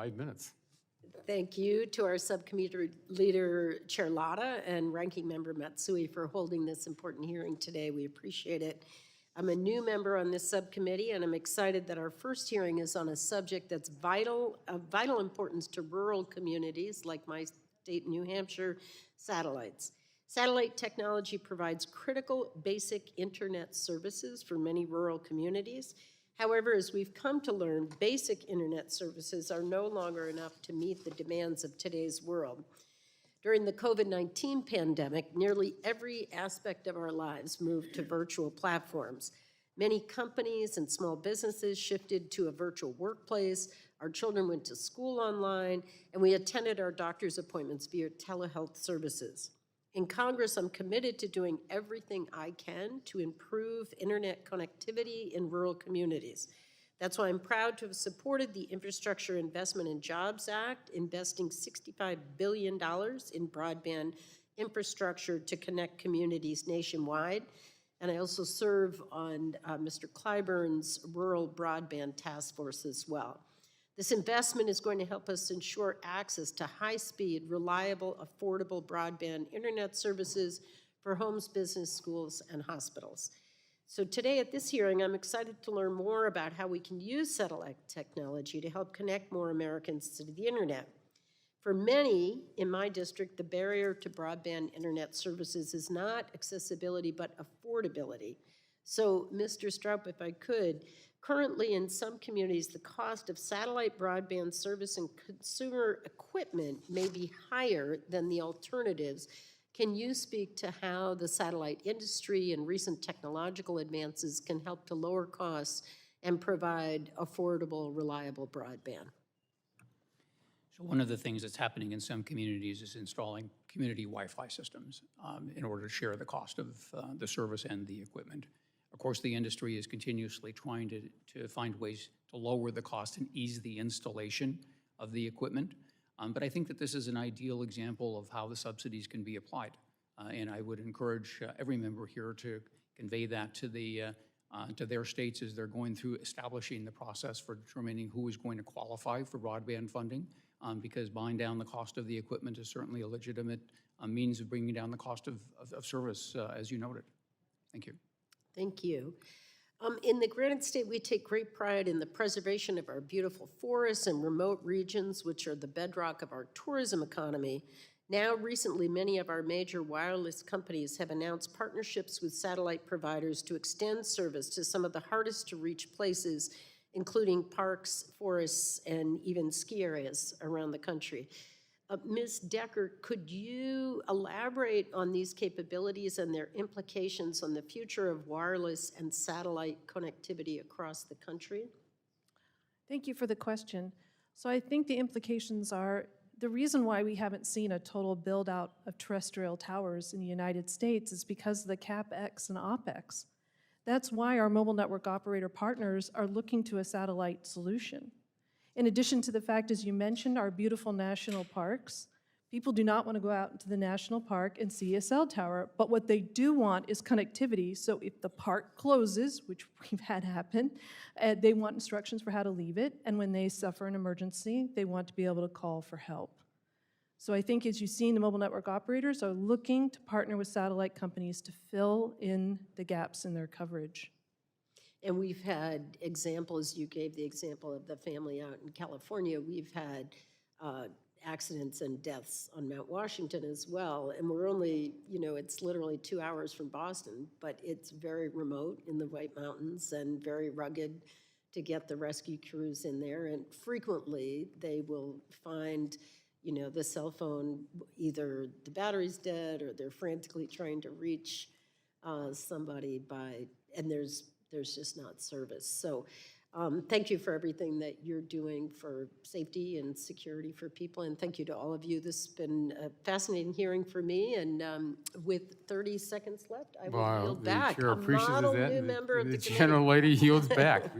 5 minutes. Thank you to our subcommittee leader, Chair Lotta, and Ranking Member Matsui for holding this important hearing today. We appreciate it. I'm a new member on this subcommittee, and I'm excited that our first hearing is on a subject that's of vital importance to rural communities like my state, New Hampshire, satellites. Satellite technology provides critical basic internet services for many rural communities. However, as we've come to learn, basic internet services are no longer enough to meet the demands of today's world. During the COVID-19 pandemic, nearly every aspect of our lives moved to virtual platforms. Many companies and small businesses shifted to a virtual workplace. Our children went to school online, and we attended our doctor's appointments via telehealth services. In Congress, I'm committed to doing everything I can to improve internet connectivity in rural communities. That's why I'm proud to have supported the Infrastructure Investment and Jobs Act, investing $65 billion in broadband infrastructure to connect communities nationwide. And I also serve on Mr. Clyburn's Rural Broadband Task Force as well. This investment is going to help us ensure access to high-speed, reliable, affordable broadband internet services for homes, business, schools, and hospitals. So today at this hearing, I'm excited to learn more about how we can use satellite technology to help connect more Americans to the internet. For many in my district, the barrier to broadband internet services is not accessibility, but affordability. So, Mr. Stroup, if I could, currently in some communities, the cost of satellite broadband service and consumer equipment may be higher than the alternatives. Can you speak to how the satellite industry and recent technological advances can help to lower costs and provide affordable, reliable broadband? So one of the things that's happening in some communities is installing community Wi-Fi systems in order to share the cost of the service and the equipment. Of course, the industry is continuously trying to find ways to lower the cost and ease the installation of the equipment. But I think that this is an ideal example of how the subsidies can be applied. And I would encourage every member here to convey that to their states as they're going through establishing the process for determining who is going to qualify for broadband funding, because buying down the cost of the equipment is certainly a legitimate means of bringing down the cost of service, as you noted. Thank you. Thank you. In the Granite State, we take great pride in the preservation of our beautiful forests and remote regions, which are the bedrock of our tourism economy. Now, recently, many of our major wireless companies have announced partnerships with satellite providers to extend service to some of the hardest to reach places, including parks, forests, and even ski areas around the country. Ms. Decker, could you elaborate on these capabilities and their implications on the future of wireless and satellite connectivity across the country? Thank you for the question. So I think the implications are the reason why we haven't seen a total build out of terrestrial towers in the United States is because of the CapEx and OpEx. That's why our mobile network operator partners are looking to a satellite solution. In addition to the fact, as you mentioned, our beautiful national parks, people do not want to go out into the national park and see a cell tower, but what they do want is connectivity. So if the park closes, which we've had happen, they want instructions for how to leave it, and when they suffer an emergency, they want to be able to call for help. So I think as you've seen, the mobile network operators are looking to partner with satellite companies to fill in the gaps in their coverage. And we've had examples, you gave the example of the family out in California. We've had accidents and deaths on Mount Washington as well. And we're only, it's literally 2 hours from Boston, but it's very remote in the White Mountains and very rugged to get the rescue crews in there. And frequently they will find, the cell phone, either the battery's dead or they're frantically trying to reach somebody and there's just not service. So thank you for everything that you're doing for safety and security for people, and thank you to all of you. This has been a fascinating hearing for me, and with 30 seconds left, I will yield back. The chair A appreciates model that. new member of the gentle lady yields back.